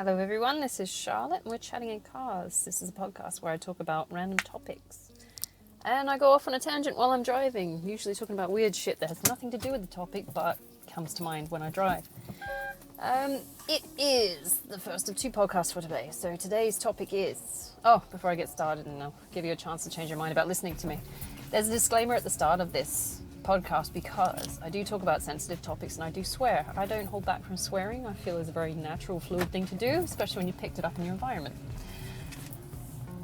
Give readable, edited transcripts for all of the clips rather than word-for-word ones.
Hello everyone, this is Charlotte and we're chatting in cars. This is a podcast where I talk about random topics. And I go off on a tangent while I'm driving, usually talking about weird shit that has nothing to do with the topic but comes to mind when I drive. It is the first of two podcasts for today. So today's topic is... Oh, before I get started and I'll give you a chance to change your mind about listening to me. There's a disclaimer at the start of this podcast because I do talk about sensitive topics and I do swear. I don't hold back from swearing. I feel it's a very natural, fluid thing to do, especially when you picked it up in your environment.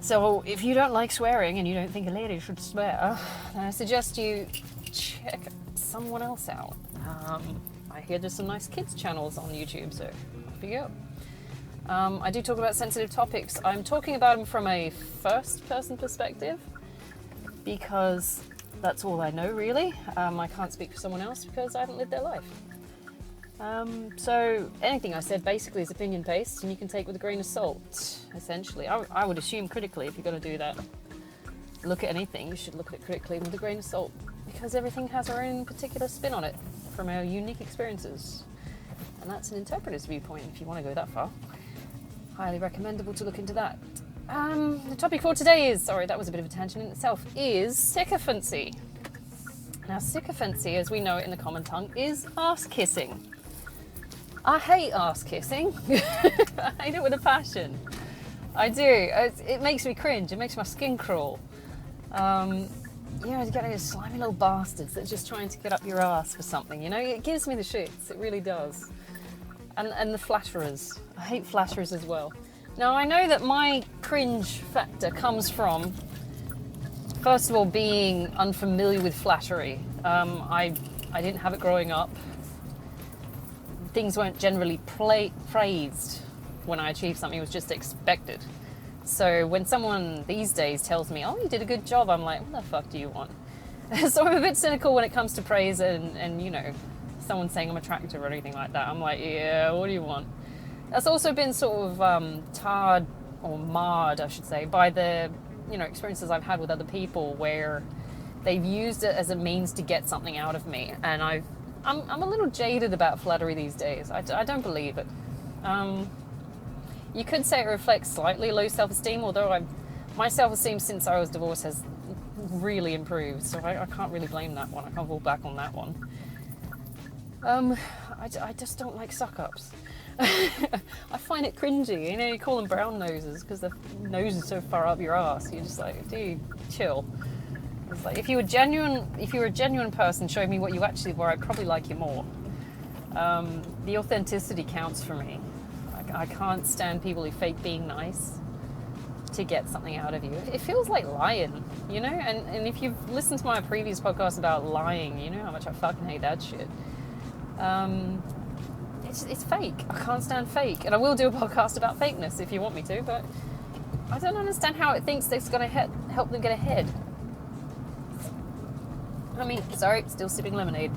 So if you don't like swearing and you don't think a lady should swear, then I suggest you check someone else out. I hear there's some nice kids channels on YouTube, so off you go. I do talk about sensitive topics. I'm talking about them from a first person perspective because that's all I know, really. I can't speak for someone else because I haven't lived their life. So anything I said basically is opinion based and you can take with a grain of salt, essentially. I would assume critically if you're going to do that. Look at anything, you should look at it critically with a grain of salt because everything has our own particular spin on it from our unique experiences. And that's an interpreter's viewpoint if you want to go that far. Highly recommendable to look into that. The topic for today is, sorry, that was a bit of a tangent in itself, is sycophancy. Now, sycophancy, as we know it in the common tongue, is ass kissing. I hate ass kissing. I hate it with a passion. I do. It makes me cringe. It makes my skin crawl. You know, you get those slimy little bastards that are just trying to get up your ass for something, you know? It gives me the shits. It really does. And the flatterers. I hate flatterers as well. Now, I know that my cringe factor comes from, first of all, being unfamiliar with flattery. I didn't have it growing up. Things weren't generally praised when I achieved something. It was just expected. So when someone these days tells me, oh, you did a good job, I'm like, what the fuck do you want? So I'm a bit cynical when it comes to praise and you know, someone saying I'm attractive or anything like that. I'm like, yeah, what do you want? That's also been sort of tarred or marred, I should say, by the, you know, experiences I've had with other people where they've used it as a means to get something out of me. And I'm a little jaded about flattery these days. I don't believe it. You could say it reflects slightly low self-esteem, although my self-esteem since I was divorced has really improved, so I can't really blame that one. I can't fall back on that one. I just don't like suck-ups. I find it cringy. You know, you call them brown noses because the nose is so far up your ass. You're just like, dude, chill. It's like if you were a genuine person, show me what you actually were, I'd probably like you more. The authenticity counts for me. I can't stand people who fake being nice to get something out of you. It feels like lying, you know? And if you've listened to my previous podcast about lying, you know how much I fucking hate that shit. It's fake. I can't stand fake. And I will do a podcast about fakeness if you want me to, but I don't understand how it thinks it's going to help them get ahead. I mean, sorry, still sipping lemonade.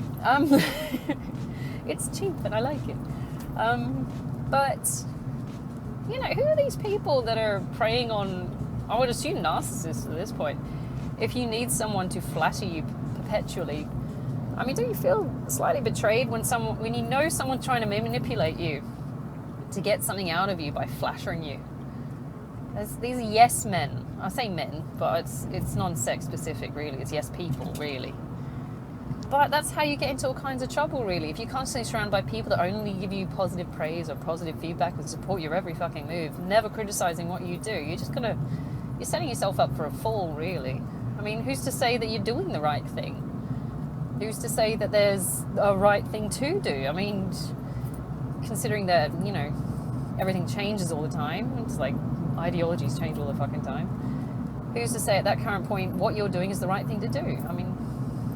It's cheap and I like it. But, you know, who are these people that are preying on, I would assume narcissists at this point, if you need someone to flatter you perpetually? I mean, don't you feel slightly betrayed when you know someone's trying to manipulate you to get something out of you by flattering you? These are yes men. I say men, but it's non-sex specific, really. It's yes people, really. But that's how you get into all kinds of trouble, really. If you're constantly surrounded by people that only give you positive praise or positive feedback and support your every fucking move, never criticizing what you do, you're setting yourself up for a fall, really. I mean, who's to say that you're doing the right thing? Who's to say that there's a right thing to do? I mean, considering that, you know, everything changes all the time. It's like ideologies change all the fucking time. Who's to say at that current point what you're doing is the right thing to do? I mean,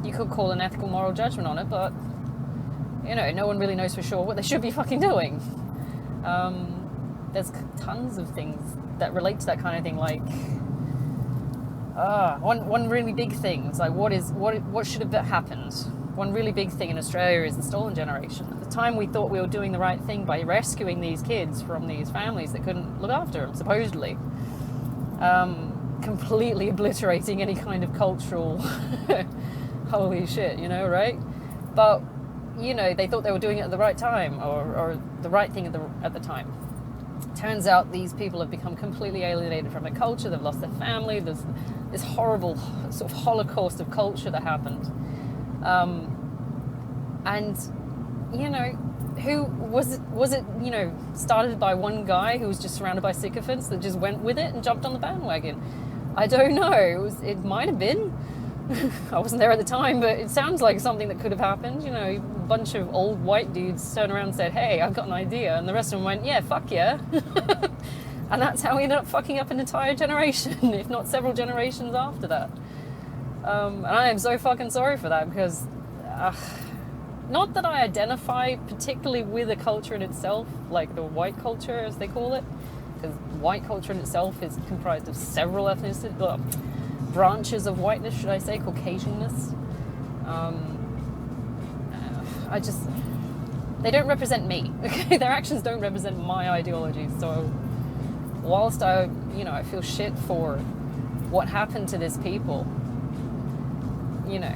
you could call an ethical moral judgment on it, but, you know, no one really knows for sure what they should be fucking doing. There's tons of things that relate to that kind of thing, like, one really big thing is like, what should have happened? One really big thing in Australia is the stolen generation. At the time we thought we were doing the right thing by rescuing these kids from these families that couldn't look after them, supposedly. Completely obliterating any kind of cultural holy shit, you know, right? But, you know, they thought they were doing it at the right time or the right thing at the time. turns out these people have become completely alienated from their culture. They've lost their family. There's this horrible sort of holocaust of culture that happened. And, you know, who was it, you know, started by one guy who was just surrounded by sycophants that just went with it and jumped on the bandwagon? I don't know. It might have been. I wasn't there at the time, but it sounds like something that could have happened. You know, a bunch of old white dudes turned around and said, hey, I've got an idea. And the rest of them went, yeah, fuck yeah. And that's how we ended up fucking up an entire generation, if not several generations after that. And I am so fucking sorry for that, because not that I identify particularly with a culture in itself, like the white culture as they call it, because white culture in itself is comprised of several ethnicities, branches of whiteness, should I say, Caucasianness. They don't represent me. Okay, their actions don't represent my ideology. So, whilst I feel shit for what happened to this people, you know,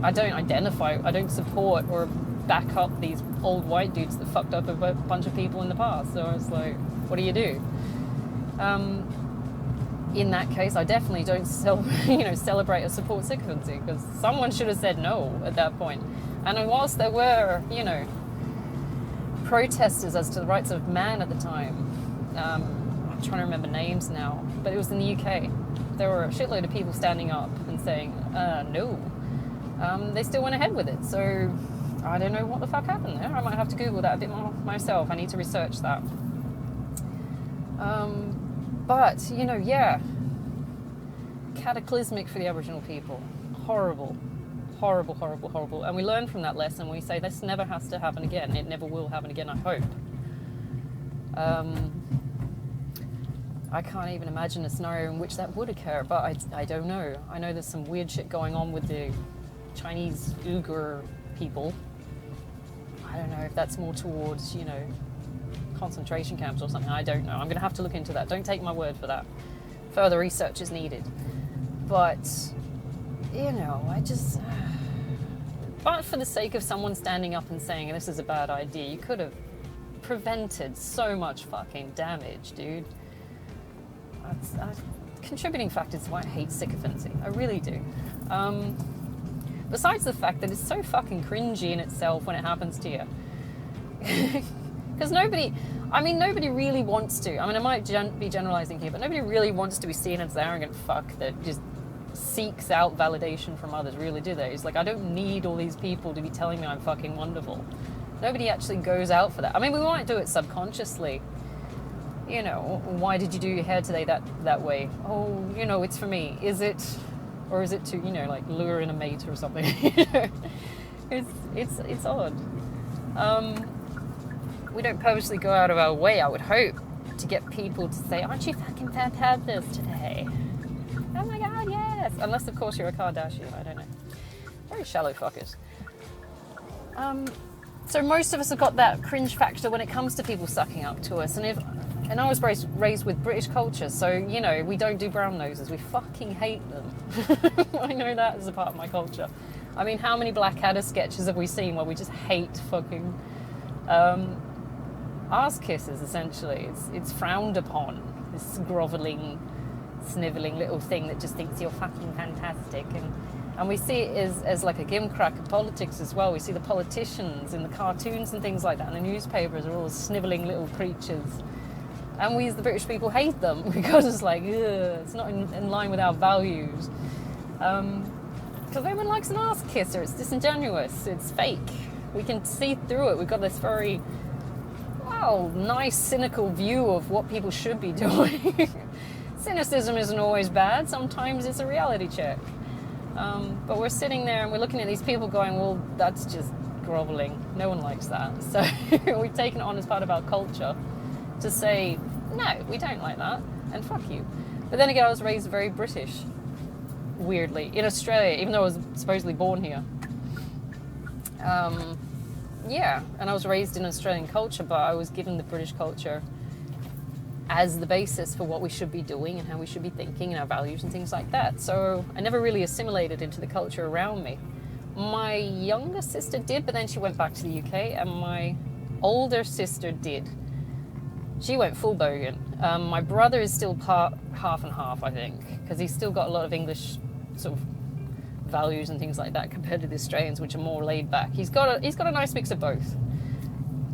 I don't identify, I don't support or back up these old white dudes that fucked up a bunch of people in the past. So it's like, what do you do? In that case, I definitely don't celebrate or support sycophancy, because someone should have said no at that point. And whilst there were, you know, protesters as to the rights of man at the time, I'm trying to remember names now, but it was in the UK. There were a shitload of people standing up and saying, no. They still went ahead with it. So I don't know what the fuck happened there. I might have to Google that a bit more myself. I need to research that. But, you know, yeah, cataclysmic for the Aboriginal people. Horrible. Horrible, horrible, horrible. And we learn from that lesson. We say this never has to happen again. It never will happen again, I hope. I can't even imagine a scenario in which that would occur, but I don't know. I know there's some weird shit going on with the Chinese Uyghur people. I don't know if that's more towards, you know, concentration camps or something. I don't know. I'm going to have to look into that. Don't take my word for that. Further research is needed. But, you know, but for the sake of someone standing up and saying this is a bad idea, you could have prevented so much fucking damage, dude. Contributing factors why I hate sycophancy. I really do. Besides the fact that it's so fucking cringy in itself when it happens to you. Because nobody really wants to. I mean, I might be generalizing here, but nobody really wants to be seen as the arrogant fuck that just seeks out validation from others, really, do they? It's like, I don't need all these people to be telling me I'm fucking wonderful. Nobody actually goes out for that. I mean, we might do it subconsciously. You know, why did you do your hair today that way? Oh, you know, it's for me. Is it? Or is it to, you know, like lure in a mate or something? It's odd. We don't purposely go out of our way, I would hope, to get people to say, aren't you fucking fabulous today? Oh my god, yes! Unless, of course, you're a Kardashian, I don't know. Very shallow fuckers. So most of us have got that cringe factor when it comes to people sucking up to us. And I was raised with British culture, so, you know, we don't do brown noses. We fucking hate them. I know that as a part of my culture. I mean, how many Blackadder sketches have we seen where we just hate fucking arse kisses, essentially? It's frowned upon, this grovelling, snivelling little thing that just thinks you're fucking fantastic. And we see it as like a gimcrack of politics as well. We see the politicians in the cartoons and things like that, and the newspapers are all snivelling little creatures. And we as the British people hate them because it's like, ugh, it's not in line with our values. Because no one likes an arse kisser. It's disingenuous. It's fake. We can see through it. We've got this very, nice, cynical view of what people should be doing. Cynicism isn't always bad. Sometimes it's a reality check. But we're sitting there and we're looking at these people going, well, that's just groveling. No one likes that. So we've taken it on as part of our culture to say, no, we don't like that, and fuck you. But then again, I was raised very British, weirdly, in Australia, even though I was supposedly born here. Yeah, and I was raised in Australian culture, but I was given the British culture as the basis for what we should be doing and how we should be thinking and our values and things like that. So I never really assimilated into the culture around me. My younger sister did, but then she went back to the UK, and my older sister did. She went full bogan. My brother is still half and half, I think, because he's still got a lot of English sort of values and things like that compared to the Australians, which are more laid back. He's got a nice mix of both.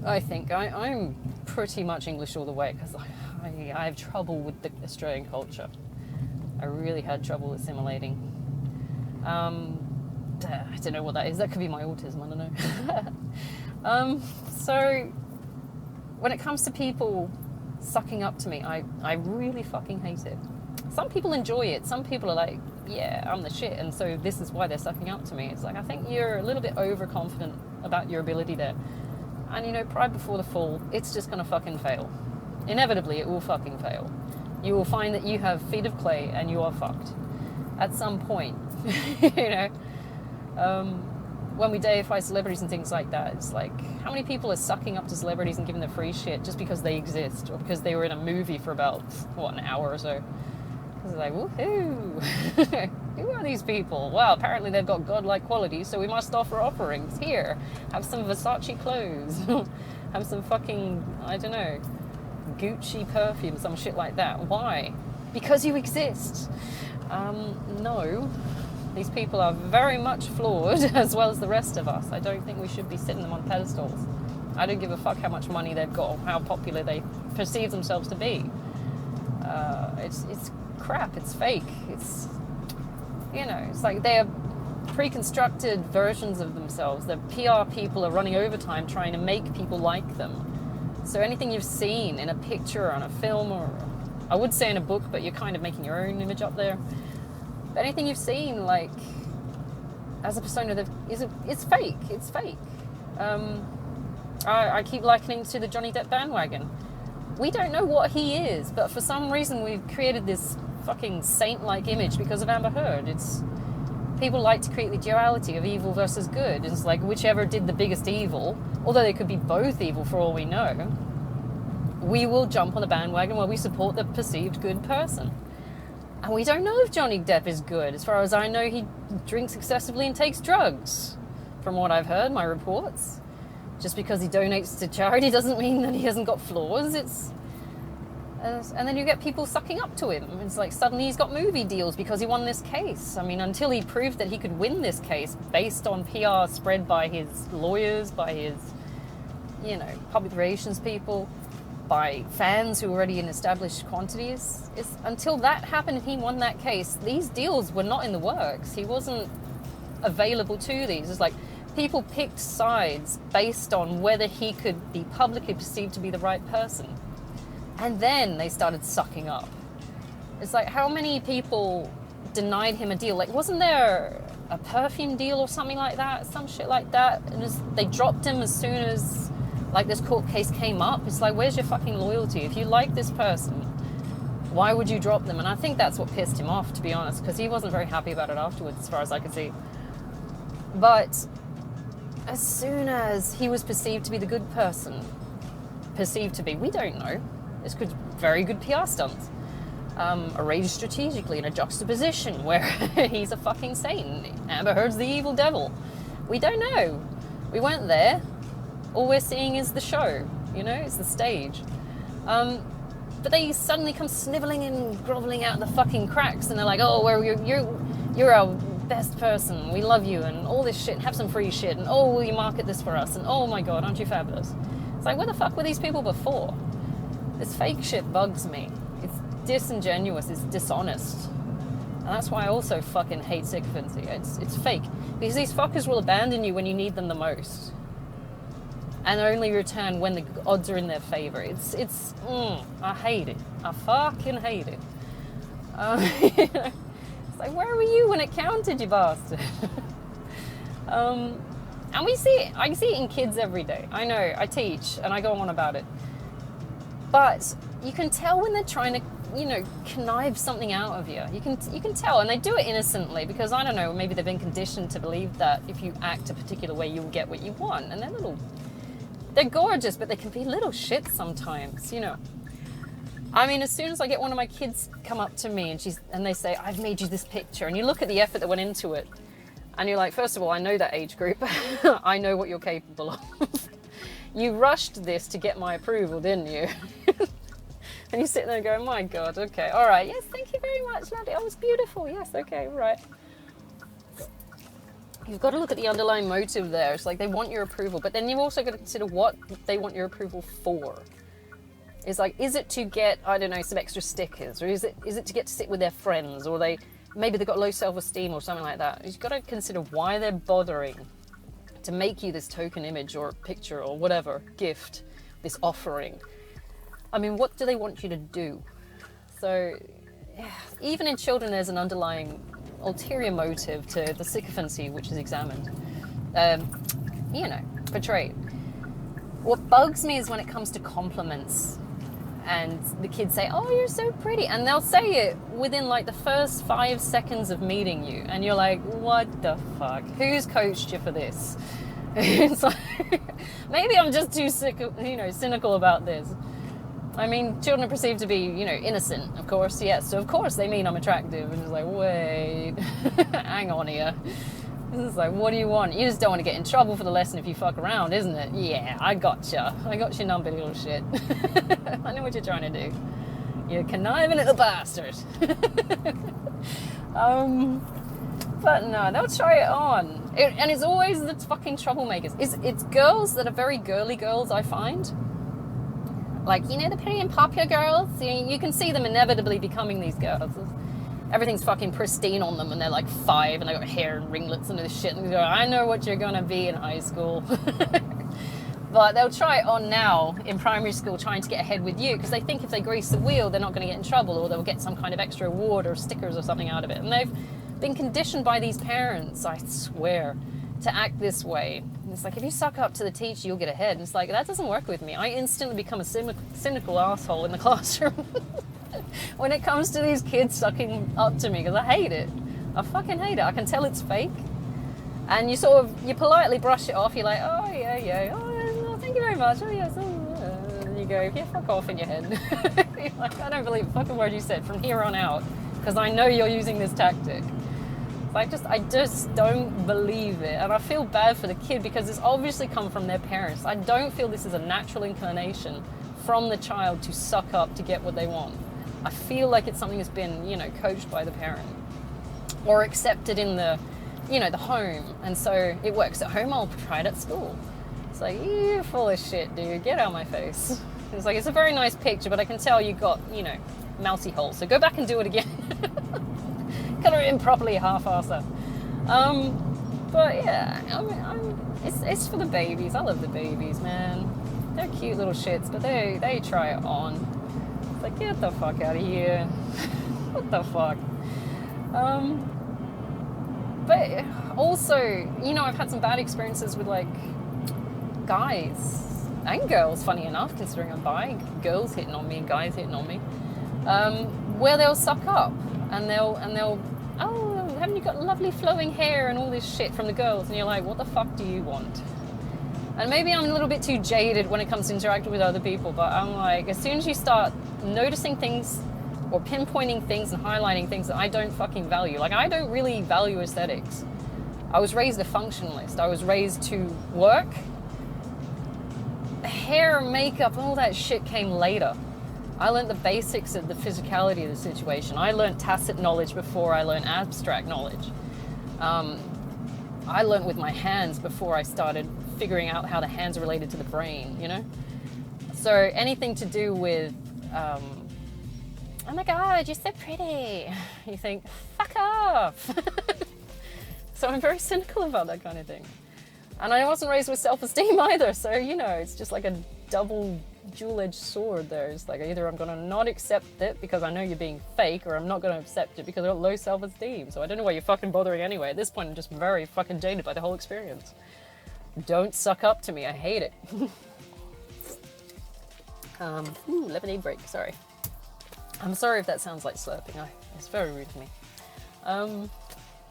I think I'm pretty much English all the way, because I have trouble with the Australian culture. I really had trouble assimilating. I don't know what that is. That could be my autism. I don't know. So when it comes to people sucking up to me, I really fucking hate it. Some people enjoy it. Some people are like, yeah, I'm the shit, and so this is why they're sucking up to me. It's like, I think you're a little bit overconfident about your ability there. And, you know, pride before the fall, it's just going to fucking fail. Inevitably, it will fucking fail. You will find that you have feet of clay and you are fucked at some point. You know, when we deify celebrities and things like that, it's like, how many people are sucking up to celebrities and giving them free shit just because they exist, or because they were in a movie for about, what, an hour or so? It's like, woohoo! Who are these people? Well, apparently they've got godlike qualities, so we must offer offerings. Here, have some Versace clothes. Have some fucking, I don't know, Gucci perfume, some shit like that. Why? Because you exist. No. These people are very much flawed, as well as the rest of us. I don't think we should be sitting them on pedestals. I don't give a fuck how much money they've got or how popular they perceive themselves to be. It's crap. It's fake. It's, you know, it's like they're pre-constructed versions of themselves. The PR people are running overtime trying to make people like them. So anything you've seen in a picture or on a film, or I would say in a book, but you're kind of making your own image up there. But anything you've seen, like, as a persona, it's fake. It's fake. I keep likening to the Johnny Depp bandwagon. We don't know what he is, but for some reason we've created this fucking saint-like image because of Amber Heard. It's, people like to create the duality of evil versus good. It's like whichever did the biggest evil, although they could be both evil for all we know, we will jump on the bandwagon where we support the perceived good person. And we don't know if Johnny Depp is good. As far as I know, he drinks excessively and takes drugs, from what I've heard, my reports. Just because he donates to charity doesn't mean that he hasn't got flaws. And then you get people sucking up to him. It's like suddenly he's got movie deals because he won this case. I mean, until he proved that he could win this case based on PR spread by his lawyers, by his, you know, public relations people, by fans who were already in established quantities. Until that happened and he won that case, these deals were not in the works. He wasn't available to these. It's like people picked sides based on whether he could be publicly perceived to be the right person. And then they started sucking up. It's like, how many people denied him a deal? Like, wasn't there a perfume deal or something like that? Some shit like that. And they dropped him as soon as, like, this court case came up. It's like, where's your fucking loyalty? If you like this person, why would you drop them? And I think that's what pissed him off, to be honest, because he wasn't very happy about it afterwards, as far as I could see. But as soon as he was perceived to be the good person, perceived to be, we don't know. This could be very good PR stunts. Arranged strategically in a juxtaposition where he's a fucking saint. Amber Heard's the evil devil. We don't know. We weren't there. All we're seeing is the show, you know, it's the stage. But they suddenly come sniveling and groveling out the fucking cracks, and they're like, oh, well, you're our best person, we love you, and all this shit, have some free shit, and oh, will you market this for us, and oh my god, aren't you fabulous? It's like, where the fuck were these people before? This fake shit bugs me. It's disingenuous, it's dishonest. And that's why I also fucking hate sycophancy. It's fake. Because these fuckers will abandon you when you need them the most. And only return when the odds are in their favor. I hate it. I fucking hate it. It's like, where were you when it counted, you bastard? And we see it. I see it in kids every day. I know, I teach, and I go on about it. But you can tell when they're trying to, you know, connive something out of you. You can tell, and they do it innocently because, I don't know, maybe they've been conditioned to believe that if you act a particular way, you'll get what you want. And they're gorgeous, but they can be little shits sometimes, you know. I mean, as soon as I get one of my kids come up to me and they say, I've made you this picture, and you look at the effort that went into it, and you're like, first of all, I know that age group. I know what you're capable of. You rushed this to get my approval, didn't you? And you sit there and go, my God, okay, all right, yes, thank you very much, lovely. Oh, it's beautiful. Yes, okay, right. You've got to look at the underlying motive there. It's like they want your approval, but then you've also got to consider what they want your approval for. It's like, is it to get, I don't know, some extra stickers, or is it to get to sit with their friends, or maybe they've got low self-esteem or something like that. You've got to consider why they're bothering to make you this token image or picture or whatever, gift, this offering. I mean, what do they want you to do? So, yeah, even in children, there's an underlying ulterior motive to the sycophancy, which is examined, portrayed. What bugs me is when it comes to compliments and the kids say, oh, you're so pretty. And they'll say it within like the first 5 seconds of meeting you. And you're like, what the fuck? Who's coached you for this? It's like, maybe I'm just too cynical about this. I mean, children are perceived to be, innocent, of course, yes. So, of course, they mean I'm attractive. And it's like, wait, hang on here. This is like, what do you want? You just don't want to get in trouble for the lesson if you fuck around, isn't it? Yeah, I gotcha. I got you, numpy little shit. I know what you're trying to do. You conniving little bastard. But no, they'll try it on. And it's always the fucking troublemakers. It's girls that are very girly girls, I find. Like, the pretty and popular girls, you can see them inevitably becoming these girls. Everything's fucking pristine on them, and they're like 5, and they got hair and ringlets and this shit, and they go, I know what you're gonna be in high school. But they'll try it on now in primary school, trying to get ahead with you, because they think if they grease the wheel, they're not gonna get in trouble, or they'll get some kind of extra award or stickers or something out of it. And they've been conditioned by these parents, I swear, to act this way. And it's like, if you suck up to the teacher, you'll get ahead. And it's like, that doesn't work with me. I instantly become a cynical asshole in the classroom when it comes to these kids sucking up to me, because I hate it. I fucking hate it. I can tell it's fake. And you politely brush it off. You're like, oh, yeah. Oh, thank you very much. Oh, yes. And you go, yeah, fuck off in your head. You're like, I don't believe a fucking word you said from here on out, because I know you're using this tactic. I just don't believe it. And I feel bad for the kid, because it's obviously come from their parents. I don't feel this is a natural inclination from the child to suck up to get what they want. I feel like it's something that's been, coached by the parent or accepted in the, the home. And so it works at home, I'll try it at school. It's like, you're full of shit, dude. Get out of my face. It's like, it's a very nice picture, but I can tell you got, mousy holes. So go back and do it again. Colour it in properly, half-asser. But yeah, I mean, it's for the babies. I love the babies, man. They're cute little shits, but they try it on. It's like, get the fuck out of here. What the fuck? But also, I've had some bad experiences with like guys and girls, funny enough, considering I'm bi. Girls hitting on me, guys hitting on me, where they'll suck up and they'll oh, haven't you got lovely flowing hair and all this shit from the girls? And you're like, what the fuck do you want? And maybe I'm a little bit too jaded when it comes to interacting with other people, but I'm like, as soon as you start noticing things or pinpointing things and highlighting things that I don't fucking value, like I don't really value aesthetics. I was raised a functionalist. I was raised to work. Hair, makeup, all that shit came later. I learned the basics of the physicality of the situation. I learned tacit knowledge before I learned abstract knowledge. I learned with my hands before I started figuring out how the hands are related to the brain, So anything to do with, oh my God, you're so pretty. You think, fuck off. So I'm very cynical about that kind of thing. And I wasn't raised with self-esteem either. So, it's just like a dual-edged sword there. It's like either I'm going to not accept it because I know you're being fake, or I'm not going to accept it because I've got low self-esteem. So I don't know why you're fucking bothering anyway. At this point, I'm just very fucking jaded by the whole experience. Don't suck up to me. I hate it. Lemonade break. Sorry. I'm sorry if that sounds like slurping. It's very rude to me. I'm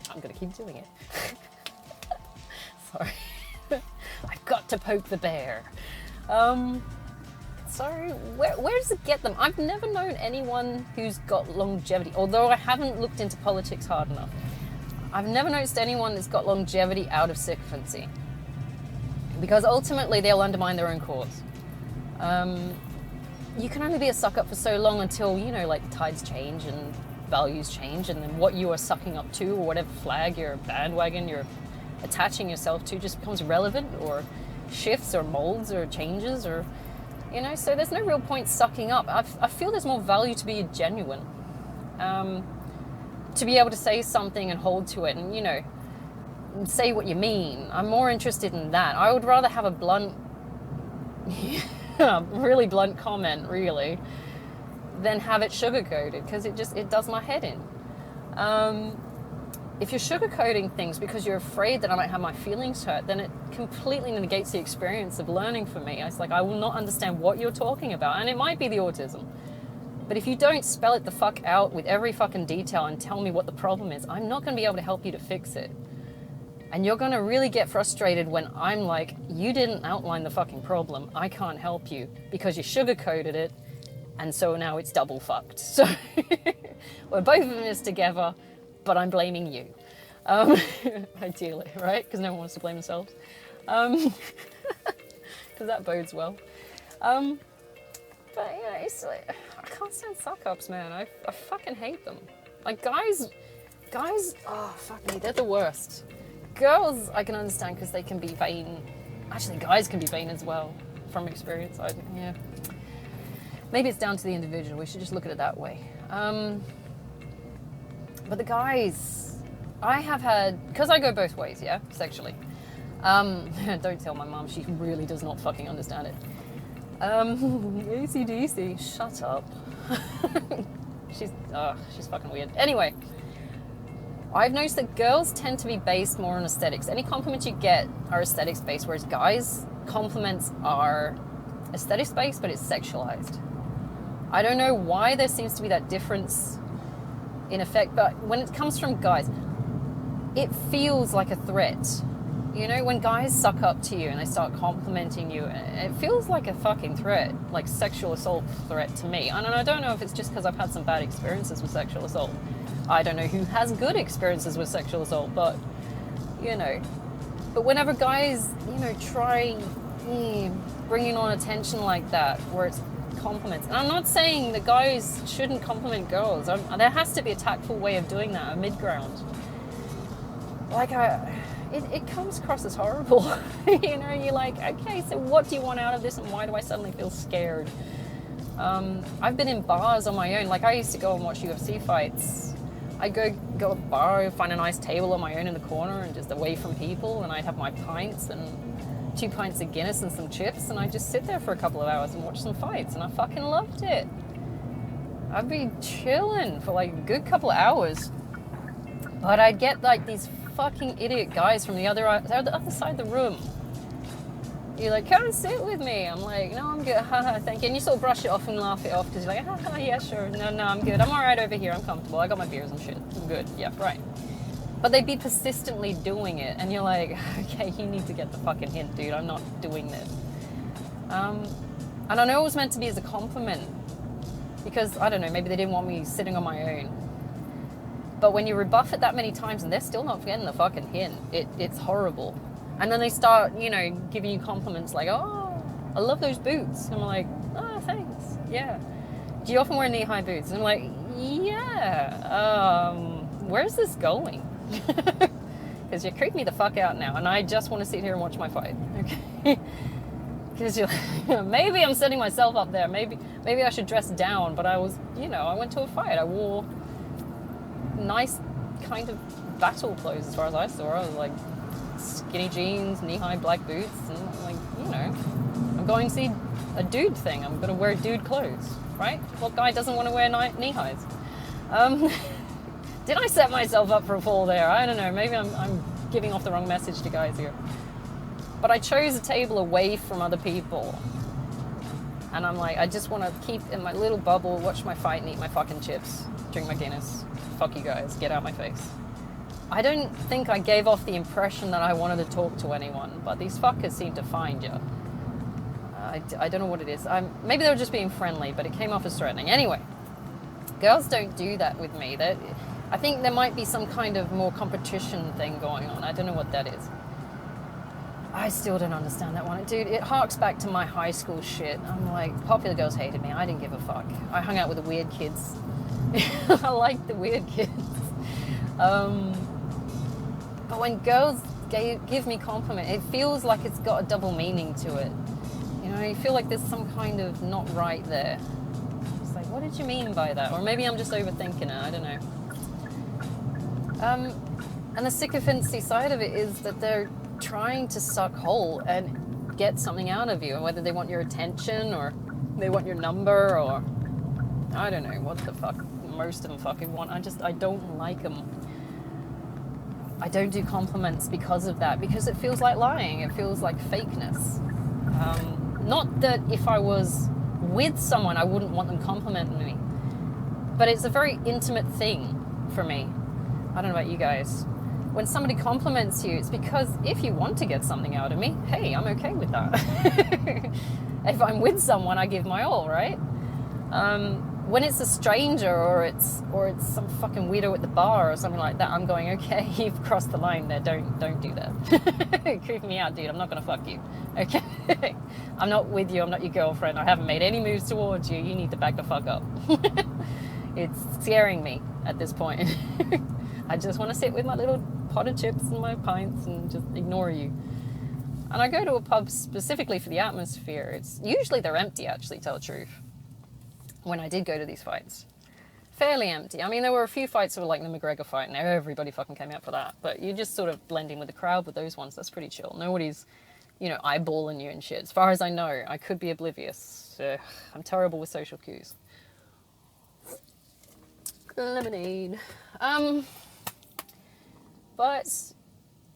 going to keep doing it. Sorry. I've got to poke the bear. So where does it get them? I've never known anyone who's got longevity, although I haven't looked into politics hard enough. I've never noticed anyone that's got longevity out of sycophancy, because ultimately they'll undermine their own cause. you can only be a suck up for so long until, you know, like tides change and values change, and then what you are sucking up to, or whatever flag you're bandwagon you're attaching yourself to, just becomes relevant, or shifts or molds or changes, or, you know, so there's no real point sucking up. I feel there's more value to be genuine, to be able to say something and hold to it, and, you know, say what you mean. I'm more interested in that. I would rather have a blunt really blunt comment, really, than have it sugar-coated, because it does my head in. If you're sugarcoating things because you're afraid that I might have my feelings hurt, then it completely negates the experience of learning for me. It's like, I will not understand what you're talking about, and it might be the autism. But if you don't spell it the fuck out with every fucking detail and tell me what the problem is, I'm not going to be able to help you to fix it. And you're going to really get frustrated when I'm like, you didn't outline the fucking problem. I can't help you because you sugarcoated it, and so now it's double fucked. So we're both in this together, but I'm blaming you. Ideally, right? Because no one wants to blame themselves. Because that bodes well. But yeah, it's like, I can't stand suck-ups, man. I fucking hate them. Like, guys, oh, fuck me, they're the worst. Girls, I can understand because they can be vain. Actually, guys can be vain as well, from experience. Yeah. Maybe it's down to the individual. We should just look at it that way. But the guys, I have had, because I go both ways, yeah, sexually. Don't tell my mom, she really does not fucking understand it. AC/DC, shut up. She's fucking weird. Anyway, I've noticed that girls tend to be based more on aesthetics. Any compliments you get are aesthetics based, whereas guys, compliments are aesthetics based, but it's sexualized. I don't know why there seems to be that difference in effect, but when it comes from guys, it feels like a threat. You know, when guys suck up to you and they start complimenting you, it feels like a fucking threat, like sexual assault threat to me. And I don't know if it's just because I've had some bad experiences with sexual assault. I don't know who has good experiences with sexual assault, but, you know. But whenever guys, you know, try bringing on attention like that, where it's compliments. And I'm not saying that guys shouldn't compliment girls. There has to be a tactful way of doing that, a mid-ground. Like, it comes across as horrible. You know, you're like, okay, so what do you want out of this, and why do I suddenly feel scared? I've been in bars on my own. Like, I used to go and watch UFC fights. I'd go to a bar, find a nice table on my own in the corner and just away from people, and I'd have my pints and 2 pints of Guinness and some chips, and I'd just sit there for a couple of hours and watch some fights, and I fucking loved it. I'd be chilling for like a good couple of hours. But I'd get like these fucking idiot guys from the other side of the room. You're like, come and sit with me. I'm like, no, I'm good. Haha, thank you. And you sort of brush it off and laugh it off because you're like, haha, yeah, sure. No, I'm good. I'm all right over here. I'm comfortable. I got my beers and shit. I'm good. Yeah, right. But they'd be persistently doing it, and you're like, okay, you need to get the fucking hint, dude. I'm not doing this. And I know it was meant to be as a compliment because, I don't know, maybe they didn't want me sitting on my own. But when you rebuff it that many times and they're still not getting the fucking hint, it's horrible. And then they start, you know, giving you compliments like, oh, I love those boots. And I'm like, oh, thanks. Yeah. Do you often wear knee-high boots? And I'm like, yeah. Where's this going? Because you creep me the fuck out now, and I just want to sit here and watch my fight. Okay. Because maybe I'm setting myself up there. Maybe I should dress down. But I was, you know, I went to a fight. I wore nice kind of battle clothes as far as I saw. I was like skinny jeans, knee-high black boots, and like, you know, I'm going to see a dude thing. I'm going to wear dude clothes, right? What guy doesn't want to wear knee-highs? Did I set myself up for a fall there? I don't know. Maybe I'm giving off the wrong message to guys here. But I chose a table away from other people. And I'm like, I just want to keep in my little bubble, watch my fight and eat my fucking chips, drink my Guinness. Fuck you guys, get out my face. I don't think I gave off the impression that I wanted to talk to anyone, but these fuckers seem to find you. I don't know what it is. Maybe they were just being friendly, but it came off as threatening. Anyway, girls don't do that with me. I think there might be some kind of more competition thing going on. I don't know what that is. I still don't understand that one. Dude, it harks back to my high school shit. I'm like, popular girls hated me. I didn't give a fuck. I hung out with the weird kids. I liked the weird kids. But when girls give me compliment, it feels like it's got a double meaning to it. You know, you feel like there's some kind of not right there. It's like, what did you mean by that? Or maybe I'm just overthinking it. I don't know. And the sycophancy side of it is that they're trying to suck whole and get something out of you, whether they want your attention or they want your number or I don't know what the fuck most of them fucking want. I don't like them. I don't do compliments because of that, because it feels like lying. It feels like fakeness. Not that if I was with someone I wouldn't want them complimenting me, but it's a very intimate thing for me. I don't know about you guys. When somebody compliments you, it's because if you want to get something out of me, hey, I'm okay with that. If I'm with someone, I give my all, right? When it's a stranger or it's some fucking weirdo at the bar or something like that, I'm going, okay, you've crossed the line there. Don't do that. Creep me out, dude. I'm not gonna fuck you. Okay. I'm not with you. I'm not your girlfriend. I haven't made any moves towards you. You need to back the fuck up. It's scaring me at this point. I just want to sit with my little pot of chips and my pints and just ignore you. And I go to a pub specifically for the atmosphere. It's usually they're empty, actually, tell the truth. When I did go to these fights, fairly empty. I mean, there were a few fights that were like the McGregor fight, and everybody fucking came out for that. But you just sort of blend in with the crowd with those ones. That's pretty chill. Nobody's, you know, eyeballing you and shit. As far as I know, I could be oblivious. I'm terrible with social cues. Lemonade. But,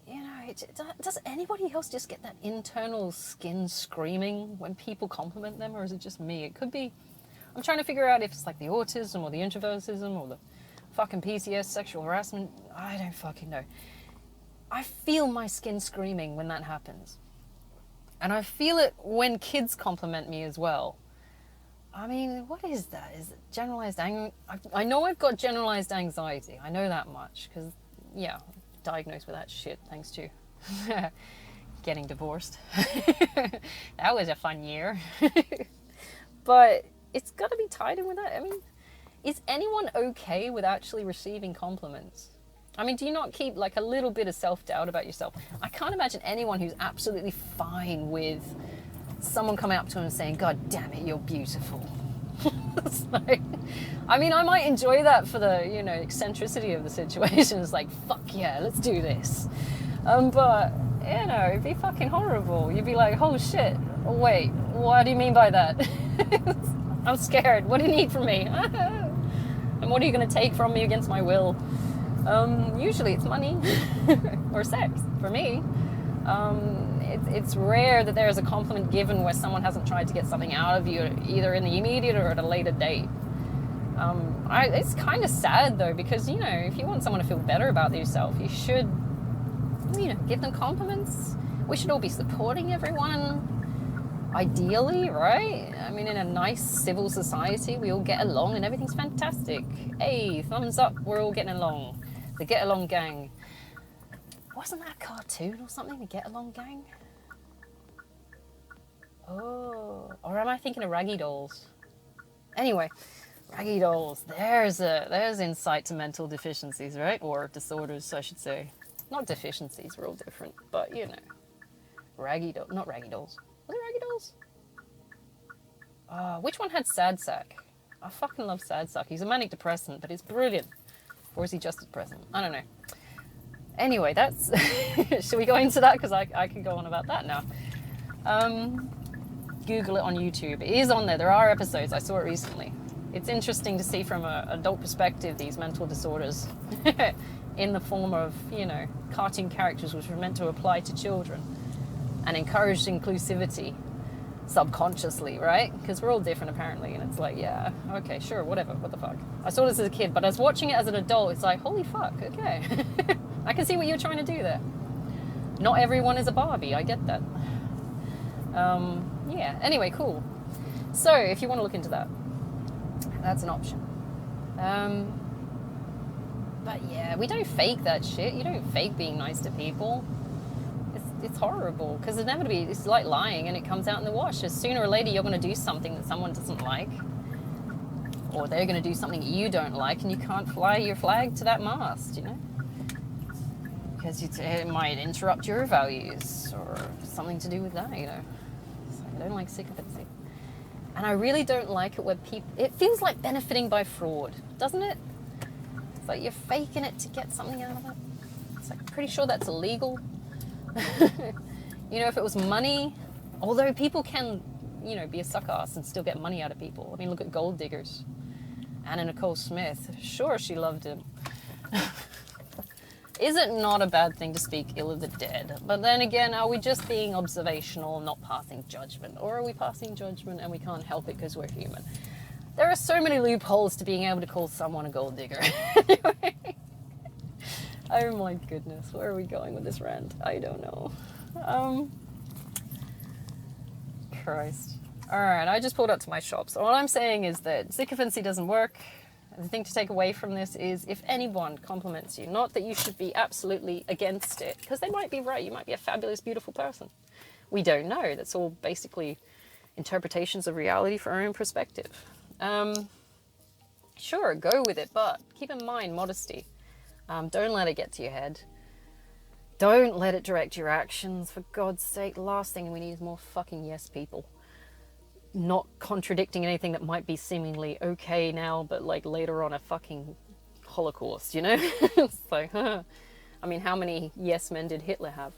you know, does anybody else just get that internal skin screaming when people compliment them, or is it just me? It could be. I'm trying to figure out if it's like the autism or the introvertism or the fucking PCS, sexual harassment. I don't fucking know. I feel my skin screaming when that happens. And I feel it when kids compliment me as well. I mean, what is that? Is it generalized anger? I know I've got generalized anxiety. I know that much because, yeah, diagnosed with that shit thanks to getting divorced. That was a fun year. But it's got to be tied in with that. I mean, is anyone okay with actually receiving compliments? I mean, do you not keep like a little bit of self-doubt about yourself? I can't imagine anyone who's absolutely fine with someone coming up to him and saying, God damn it, you're beautiful. It's like, I mean, I might enjoy that for the, you know, eccentricity of the situation. It's like, fuck yeah, let's do this. But, you know, it'd be fucking horrible. You'd be like, oh shit, wait, what do you mean by that? I'm scared. What do you need from me? And what are you going to take from me against my will? Usually it's money or sex for me. It's rare that there is a compliment given where someone hasn't tried to get something out of you, either in the immediate or at a later date. It's kind of sad though, because, you know, if you want someone to feel better about yourself, you should, you know, give them compliments. We should all be supporting everyone. Ideally, right? I mean, in a nice civil society, we all get along and everything's fantastic. Hey, thumbs up, we're all getting along. The Get Along Gang. Wasn't that a cartoon or something, the Get Along Gang? Oh, or am I thinking of Raggy Dolls? Anyway, Raggy Dolls. There's insight to mental deficiencies, right? Or disorders, I should say. Not deficiencies, we're all different, but you know. Raggy Dolls, not Raggy Dolls. Was it Raggy Dolls? Which one had Sad Sack? I fucking love Sad Sack. He's a manic depressant, but he's brilliant. Or is he just a depressant? I don't know. Anyway, that's... Should we go into that? Because I can go on about that now. Google it on YouTube. It is on there. There are episodes. I saw it recently. It's interesting to see from an adult perspective these mental disorders in the form of, you know, cartoon characters which were meant to apply to children and encourage inclusivity subconsciously, right? Because we're all different apparently, and it's like, yeah, okay, sure, whatever, what the fuck. I saw this as a kid, but I was watching it as an adult. It's like, holy fuck, okay. I can see what you're trying to do there. Not everyone is a Barbie, I get that. Yeah, anyway, cool. So if you want to look into that, that's an option. But yeah, we don't fake that shit. You don't fake being nice to people. it's horrible, because inevitably it's like lying and it comes out in the wash. As sooner or later you're going to do something that someone doesn't like, or they're going to do something you don't like, and you can't fly your flag to that mast, you know, because it might interrupt your values or something to do with that, you know. So I don't like sycophancy. And I really don't like it where people, it feels like benefiting by fraud, doesn't it? It's like you're faking it to get something out of it. It's like, pretty sure that's illegal. You know, if it was money, although people can, you know, be a suck ass and still get money out of people. I mean, look at gold diggers. Anna Nicole Smith, sure, she loved him. Is it not a bad thing to speak ill of the dead? But then again, are we just being observational, not passing judgment? Or are we passing judgment and we can't help it because we're human? There are so many loopholes to being able to call someone a gold digger. Anyway. Oh my goodness, where are we going with this rant? I don't know. Christ. Alright, I just pulled up to my shop. So what I'm saying is that sycophancy doesn't work. The thing to take away from this is, if anyone compliments you, not that you should be absolutely against it, because they might be right. You might be a fabulous, beautiful person. We don't know. That's all basically interpretations of reality for our own perspective. Sure, go with it, but keep in mind modesty. Don't let it get to your head. Don't let it direct your actions. For God's sake, the last thing we need is more fucking yes people. Not contradicting anything that might be seemingly okay now, but like later on a fucking Holocaust, you know? It's like, I mean, how many yes men did Hitler have?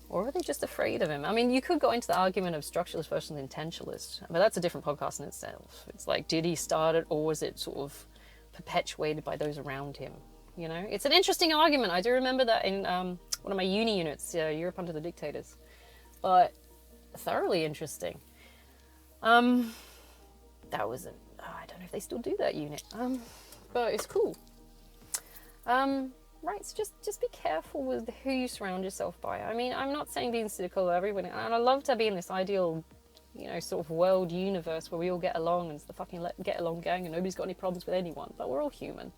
Or were they just afraid of him? I mean, you could go into the argument of structuralist versus intentionalist, but that's a different podcast in itself. It's like, did he start it, or was it sort of perpetuated by those around him? You know, it's an interesting argument. I do remember that in one of my uni units, Europe Under the Dictators, but thoroughly interesting. That was I don't know if they still do that unit, but it's cool. Right, so just be careful with who you surround yourself by. I mean, I'm not saying being cynical of everyone, and I love to be in this ideal, you know, sort of world universe where we all get along and it's the fucking get along gang and nobody's got any problems with anyone, but we're all human.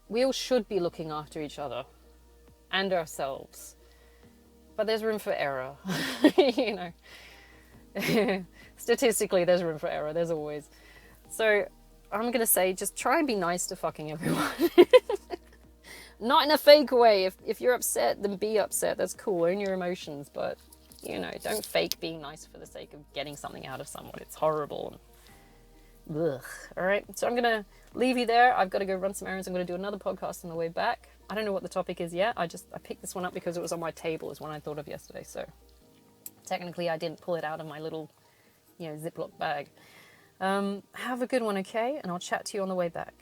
We all should be looking after each other and ourselves, but there's room for error. You know. Statistically, there's room for error. There's always. So I'm gonna say, just try and be nice to fucking everyone. Not in a fake way. If you're upset, then be upset. That's cool. Own your emotions, but you know, don't fake being nice for the sake of getting something out of someone. It's horrible. Ugh. All right. So I'm gonna leave you there. I've got to go run some errands. I'm gonna do another podcast on the way back. I don't know what the topic is yet. I picked this one up because it was on my table. It's one I thought of yesterday. So. Technically, I didn't pull it out of my little, you know, Ziploc bag. Have a good one, okay? And I'll chat to you on the way back.